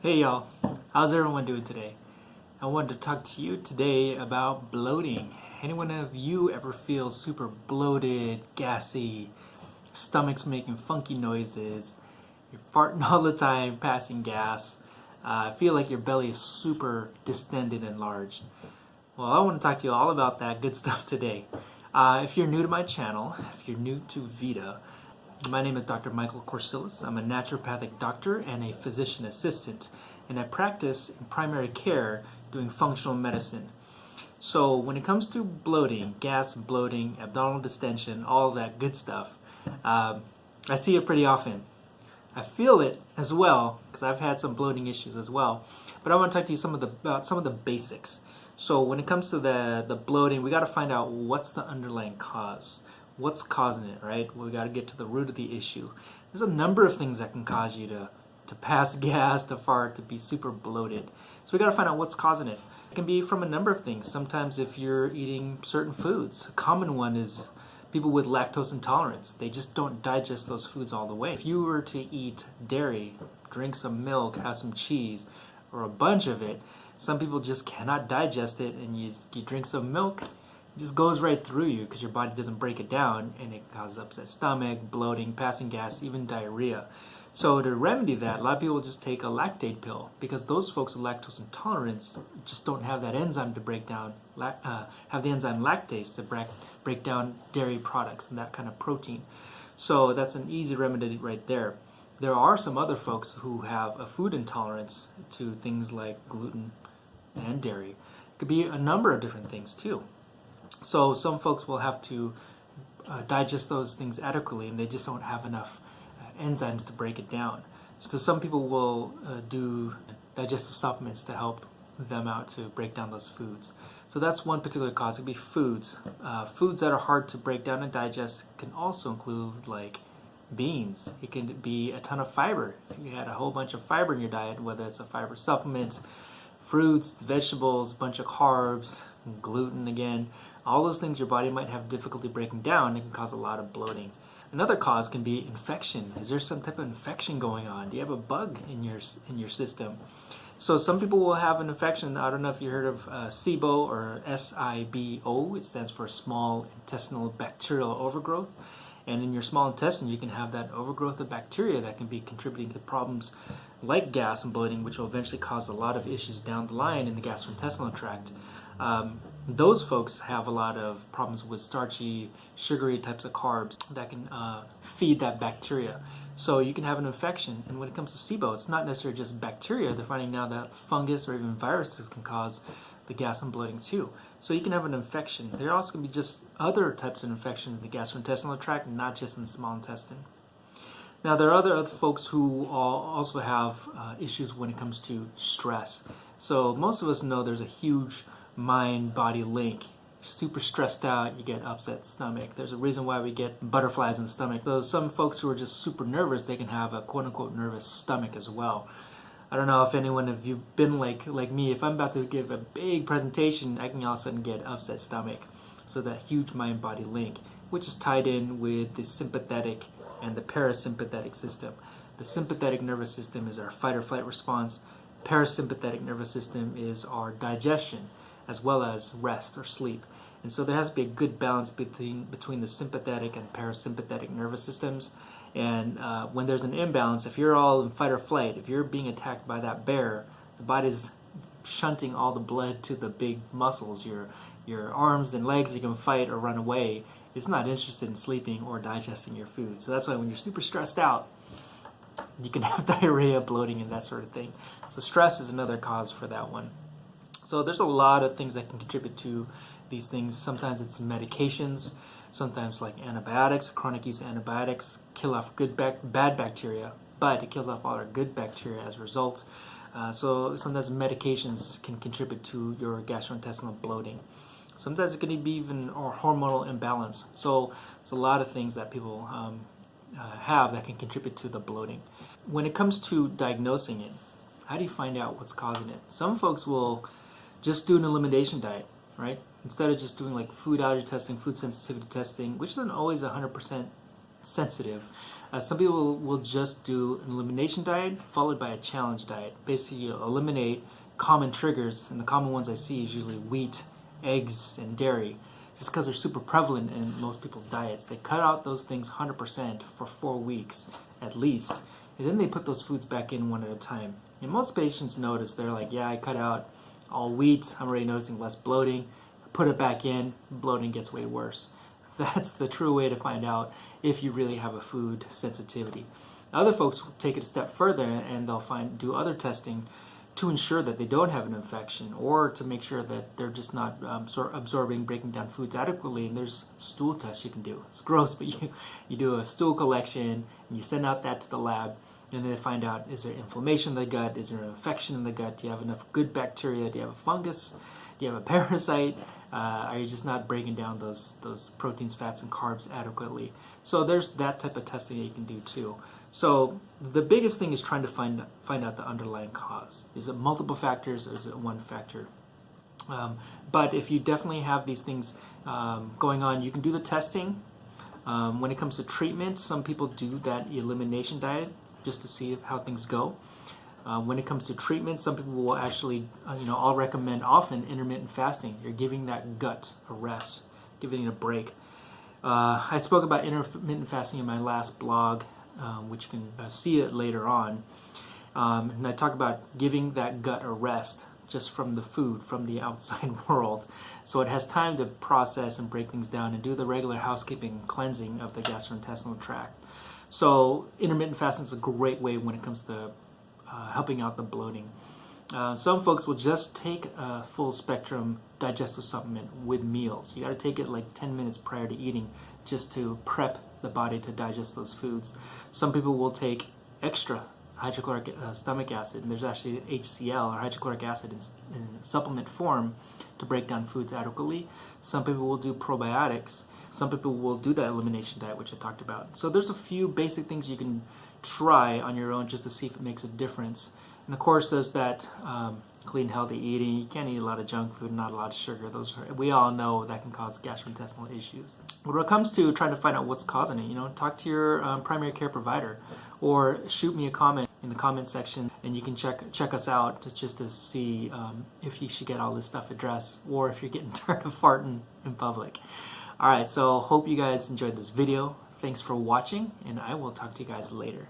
Hey y'all, how's everyone doing today? I wanted to talk to you today about bloating. Anyone of you ever feel super bloated, gassy, stomach's making funky noises, you're farting all the time, passing gas, feel like your belly is super distended and large? Well, I want to talk to you all about that good stuff today. If you're new to my channel, if you're new to Vita, my name is Dr. Michael Corsilis. I'm a naturopathic doctor and a physician assistant, and I practice in primary care doing functional medicine. So when it comes to bloating, gas, bloating, abdominal distension, all that good stuff, I see it pretty often. I feel it as well because I've had some bloating issues as well. But I want to talk to you about some of the basics. So when it comes to the bloating, we got to find out what's the underlying cause. What's causing it, right? We got to get to the root of the issue. There's a number of things that can cause you to pass gas, to fart, to be super bloated. So we got to find out what's causing it. It can be from a number of things. Sometimes if you're eating certain foods, a common one is people with lactose intolerance. They just don't digest those foods all the way. If you were to eat dairy, drink some milk, have some cheese, or a bunch of it, some people just cannot digest it, and you drink some milk, it just goes right through you because your body doesn't break it down, and it causes upset stomach, bloating, passing gas, even diarrhea. So to remedy that, a lot of people just take a lactate pill because those folks with lactose intolerance just don't have that enzyme to break down, have the enzyme lactase to break down dairy products and that kind of protein. So that's an easy remedy right there. There are some other folks who have a food intolerance to things like gluten and dairy. It could be a number of different things too. So some folks will have to digest those things adequately, and they just don't have enough enzymes to break it down. So some people will do digestive supplements to help them out to break down those foods. So that's one particular cause. It could be foods. Foods that are hard to break down and digest can also include like beans. It can be a ton of fiber. If you had a whole bunch of fiber in your diet, whether it's a fiber supplement, fruits, vegetables, a bunch of carbs, gluten again, all those things your body might have difficulty breaking down, it can cause a lot of bloating. Another cause can be infection. Is there some type of infection going on? Do you have a bug in your system? So some people will have an infection. I don't know if you heard of SIBO or SIBO. It stands for small intestinal bacterial overgrowth. And in your small intestine, you can have that overgrowth of bacteria that can be contributing to problems like gas and bloating, which will eventually cause a lot of issues down the line in the gastrointestinal tract. Those folks have a lot of problems with starchy, sugary types of carbs that can feed that bacteria. So you can have an infection. And when it comes to SIBO, it's not necessarily just bacteria. They're finding now that fungus or even viruses can cause the gas and bloating too. So you can have an infection. There also can be just other types of infection in the gastrointestinal tract, not just in the small intestine. Now there are other folks who also have issues when it comes to stress. So most of us know there's a huge mind-body link. Super stressed out, you get upset stomach. There's a reason why we get butterflies in the stomach. So some folks who are just super nervous, they can have a quote-unquote nervous stomach as well. I don't know if anyone of you been like me. If I'm about to give a big presentation, I can all of a sudden get upset stomach. So that huge mind-body link, which is tied in with the sympathetic and the parasympathetic system. The sympathetic nervous system is our fight or flight response. Parasympathetic nervous system is our digestion, as well as rest or sleep. And so there has to be a good balance between the sympathetic and parasympathetic nervous systems. And when there's an imbalance, if you're all in fight or flight, if you're being attacked by that bear, the body's shunting all the blood to the big muscles, your arms and legs, you can fight or run away. It's not interested in sleeping or digesting your food. So that's why when you're super stressed out, you can have diarrhea, bloating, and that sort of thing. So stress is another cause for that one. So there's a lot of things that can contribute to these things. Sometimes it's medications, sometimes like antibiotics. Chronic use of antibiotics kill off bad bacteria, but it kills off all our good bacteria as a result. So sometimes medications can contribute to your gastrointestinal bloating. Sometimes it can be even a hormonal imbalance. So there's a lot of things that people have that can contribute to the bloating. When it comes to diagnosing it, how do you find out what's causing it? Some folks will just do an elimination diet, right? Instead of just doing like food allergy testing, food sensitivity testing, which isn't always 100% sensitive, Some people will just do an elimination diet followed by a challenge diet. Basically, you eliminate common triggers, and the common ones I see is usually wheat, eggs, and dairy, just because they're super prevalent in most people's diets. They cut out those things 100% for 4 weeks at least, and then they put those foods back in one at a time. And most patients notice, they're like, yeah, I cut out all wheat, I'm already noticing less bloating. Put it back in, bloating gets way worse. That's the true way to find out if you really have a food sensitivity. Other folks will take it a step further and they'll do other testing to ensure that they don't have an infection, or to make sure that they're just not absorbing, breaking down foods adequately. And there's stool tests you can do. It's gross, but you do a stool collection and you send out that to the lab, and then they find out, is there inflammation in the gut? Is there an infection in the gut? Do you have enough good bacteria? Do you have a fungus? Do you have a parasite? Are you just not breaking down those proteins, fats, and carbs adequately? So there's that type of testing that you can do too. So the biggest thing is trying to find out the underlying cause. Is it multiple factors, or is it one factor? But if you definitely have these things going on, you can do the testing. When it comes to treatment, some people do that elimination diet just to see how things go. When it comes to treatment, some people will actually, I'll recommend often intermittent fasting. You're giving that gut a rest, giving it a break. I spoke about intermittent fasting in my last blog, which you can see it later on. And I talk about giving that gut a rest just from the food, from the outside world. So it has time to process and break things down and do the regular housekeeping cleansing of the gastrointestinal tract. So intermittent fasting is a great way when it comes to helping out the bloating. Some folks will just take a full spectrum digestive supplement with meals. You got to take it like 10 minutes prior to eating just to prep the body to digest those foods. Some people will take extra hydrochloric stomach acid, and there's actually HCl, or hydrochloric acid, in supplement form to break down foods adequately. Some people will do probiotics. Some people will do that elimination diet, which I talked about. So there's a few basic things you can try on your own just to see if it makes a difference. And of course, there's that clean, healthy eating. You can't eat a lot of junk food, not a lot of sugar. We all know that can cause gastrointestinal issues. But when it comes to trying to find out what's causing it, talk to your primary care provider, or shoot me a comment in the comment section, and you can check us out just to see if you should get all this stuff addressed, or if you're getting tired of farting in public. All right, so hope you guys enjoyed this video. Thanks for watching, and I will talk to you guys later.